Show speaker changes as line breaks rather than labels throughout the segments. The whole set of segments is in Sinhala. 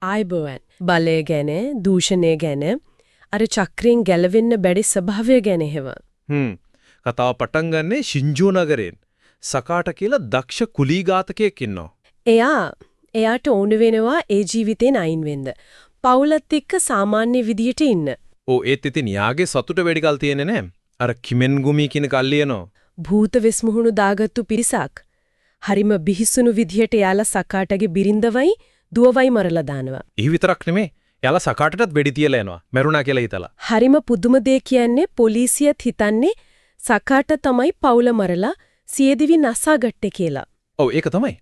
ආයිබෝවන් බලය ගැන දූෂණය ගැන අර චක්‍රයෙන් ගැලවෙන්න බැරි ස්වභාවය ගැන හේව.
කතාව පටන් ගන්නේ ශින්ජෝ නගරයෙන්. සකාට කියලා දක්ෂ කුලී ඝාතකයෙක් ඉන්නවා.
එයාට ඕන වෙනවා ඒ ජීවිතේන් අයින් වෙන්න. පවුලත් එක්ක සාමාන්‍ය විදියට ඉන්න.
ඒත් ඉතින් යාගේ සතුට වැඩි කල් තියෙන්නේ නැහැ. අර කිමෙන් ගුමි කියන කල්ලියනෝ.
භූත වෙස්මුහුණු දාගත්තු පිරිසක්. හරිම බිහිසුණු විදියට යාලා සකාටගේ බිරිඳවයි දුවවයි මරලා දානවා.
ඒ විතරක් නෙමෙයි. යාලා සකාටටත් වෙඩි තියලා එනවා. මැරුණා කියලා හිතලා.
හරිම පුදුම දෙයක් කියන්නේ පොලිසියත් හිතන්නේ සකාට තමයි පවුල මරලා සියදිවි නසාගත්තේ කියලා.
ඔව් ඒක තමයි.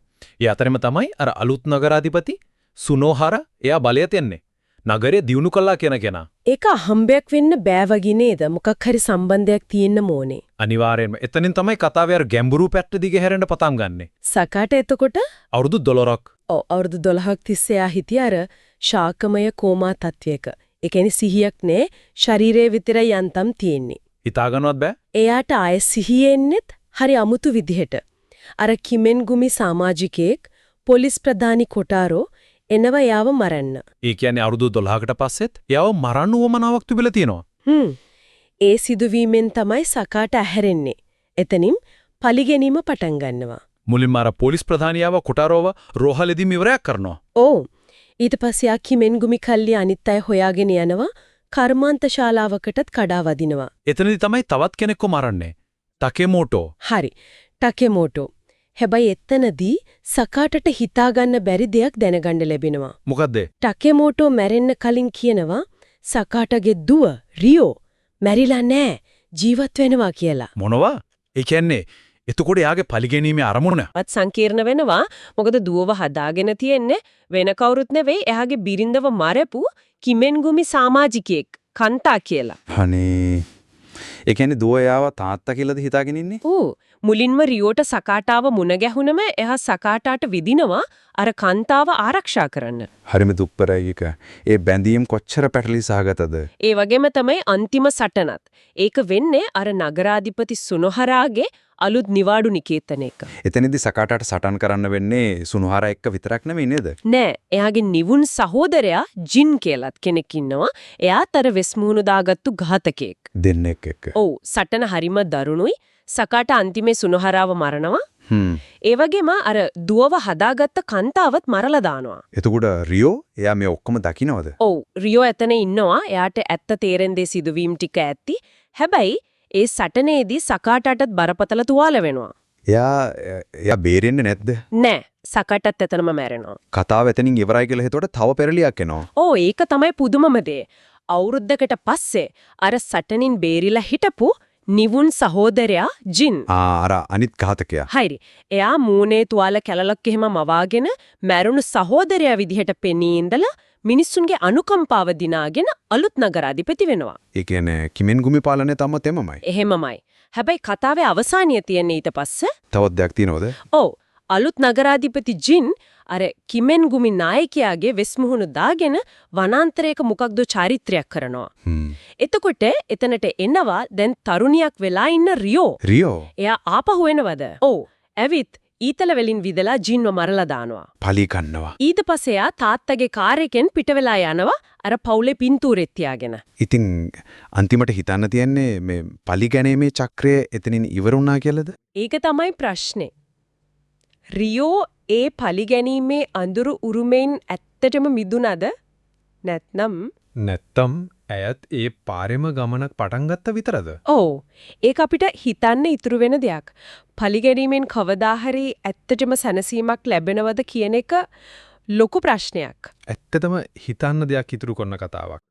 ඒ අතරෙම තමයි අර අලුත් නගරාධිපති සුනෝහර එයා බලය තියන්නේ. නගරය දියුණු කළා කියන කෙනා.
ඒක අහම්බයක් වෙන්න බෑ වගේ නේද? මොකක් හරි සම්බන්ධයක් තියෙන්න ඕනේ.
අනිවාර්යෙන්ම. එතනින් තමයි කතාවේ අර ගැඹුරු පැත්ත දිගේ හැරෙන්න පටන් ගන්නෙ.
සකාට එතකොට
අවුරුදු 12ක්.
අවුරුදු 12ක් තිස්සේ ආ හිටිය අර ශාකමය කෝමා තත්වයක. ඒ කියන්නේ සිහියක් නෑ, ශරීරයේ විතරයි යන්තම් තියෙන්නේ.
හිතා ගන්නවත් බෑ.
එයාට ආයේ සිහිය එන්නෙත් හරි අමුතු විදිහට. අර කිමෙන් ගුමි සමාජිකයෙක් පොලිස් ප්‍රධානි කොටාරෝ එනවා යාව මරන්න.
ඒ කියන්නේ අවුරුදු 12කට පස්සෙත් යාව මරන්න උවමනාවක් තිබිලා තියෙනවා.
ඒ සිදුවීමෙන් තමයි සකාට ඇහැරෙන්නේ. එතනින් පලිගැනීම පටන් ගන්නවා.
මුලින්ම අර පොලිස් ප්‍රධානියාව කොටාරෝව රෝහලෙදීම ඉවරයක් කරනවා.
ඔව්. ඊට පස්සේ ආ කිමෙන් ගුමි කල්ලි අනිත් අය හොයාගෙන යනවා. කර්මාන්ත ශාලාවකටත් කඩා වදිනවා.
එතනදී තමයි තවත් කෙනෙක්ව මරන්නේ. ටකෙමෝටෝ.
හරි. ටකෙමෝටෝ. හැබැයි එතනදී සකාටට හිතා ගන්න බැරි දෙයක් දැනගන්න ලැබෙනවා.
මොකද්ද?
ටකෙමෝටෝ මැරෙන්න කලින් කියනවා සකාටගේ දුව රියෝ මැරිලා නෑ ජීවත් වෙනවා කියලා.
මොනවා? ඒ කියන්නේ එතකොට යාගේ පරිගැනීමේ අරමුණ
වත් සංකීර්ණ වෙනවා. මොකද දුවව හදාගෙන තියෙන්නේ වෙන කවුරුත් නෙවෙයි එයාගේ බිරිඳව මරපු කිමෙන් ගුමි සමාජිකයෙක් කන්තා කියලා.
අනේ ඒ කියන්නේ දුව යාව තාත්තා කියලාද හිතාගෙන ඉන්නේ?
මුලින්ම රියෝට සකාටාව මුණ ගැහුනම එහා සකාටාට විදිනවා අර කාන්තාව ආරක්ෂා කරන්න.
හරිම දුක්පරයි එක. ඒ බැඳීම් කොච්චර පැටලි සහගතද?
ඒ වගේම තමයි අන්තිම සටනත්. ඒක වෙන්නේ අර නගරාධිපති සුනෝහරාගේ අලුත් නිවාඩු නිකේතන එක.
එතනදී සකාටට සටන් කරන්න වෙන්නේ සුනෝහරා එක්ක විතරක් නෙමෙයි නේද?
නෑ. එයාගේ නිවුන් සහෝදරයා ජින් කියලාත් කෙනෙක් ඉන්නවා. එයාත් අර වෙස්මුහුණු දාගත්තු ඝාතකයෙක්.
දෙන්නෙක් එක්ක.
ඔව්. සටන හරිම දරුණුයි. සකාට අන්තිමේ සුනෝහරාව මරනවා. ඒ වගේම අර දුවව හදාගත්ත කාන්තාවත් මරලා දානවා.
එතකොට රියෝ එයා මේ ඔක්කොම දකින්නවද?
ඔව්. රියෝ එතන ඉන්නවා. එයාට ඇත්ත තේරෙන දේ සිදුවීම් ටික ඇත්ති. හැබැයි ඒ සටනේදී සකාටටත් බරපතල තුවාල වෙනවා.
එයා බේරෙන්නේ නැද්ද?
නෑ. සකාටත් එතනම මැරෙනවා.
කතාව එතනින් ඉවරයි කියලා හිතුවට තව පෙරලියක් එනවා.
ඒක තමයි පුදුමම දේ. අවුරුද්දකට පස්සේ අර සටනින් බේරිලා හිටපු නිවුන් සහෝදරයා ජින්.
අර අනිත් ඝාතකයා.
හරි. එයා මූණේ තුවාල කැලලක් එහෙම මවාගෙන මැරුණු සහෝදරයා විදිහට පෙනී ඉඳලා මිනිස්සුන්ගේ අනුකම්පාව දිනාගෙන අලුත් නගරාධිපති වෙනවා.
ඒ කියන්නේ කිමෙන් ගුමි පාලනය තම තෙමමයි.
එහෙමමයි. හැබැයි කතාවේ අවසානිය තියෙන්නේ ඊට පස්සේ.
තවත් දෙයක් තියෙනවද?
ඔව්. අලුත් නගරාධිපති ජින් අර කිමෙන් ගුමි නායකයාගේ වෙස්මුහුණු දාගෙන වනාන්තරයක මොකක්ද චාරිත්‍රයක් කරනවා. එතකොට එතනට එනවා දැන් තරුණියක් වෙලා ඉන්න රියෝ. එයා ආපහු එනවද? ඔව්. ඇවිත් ඊතල වලින් විදලා ජින්ව මරලා දානවා.
පලි ගන්නවා.
ඊට පස්සේ එයා තාත්තගේ කාර් එකෙන් පිට වෙලා යනවා අර පවුලේ පින්තූරෙත් තියාගෙන.
ඉතින් අන්තිමට හිතන්න තියන්නේ මේ පලි ගැනීමේ චක්‍රය එතනින් ඉවර වුණා කියලාද?
ඒක තමයි ප්‍රශ්නේ. රියෝ ඒ පලිගැනීමේ අඳුරු උරුමෙන් ඇත්තටම මිදුණද?
නැත්නම් ඇයත් ඒ පාරෙම ගමනක් පටන් ගත්ත විතරද?
ඔව්. ඒක අපිට හිතන්න ඉතුරු වෙන දෙයක්. පලිගැනීමෙන් කවදා හරි ඇත්තටම සැනසීමක් ලැබෙනවද කියන එක ලොකු ප්‍රශ්නයක්.
ඇත්තටම හිතන්න දෙයක් ඉතුරු කරන කතාවක්.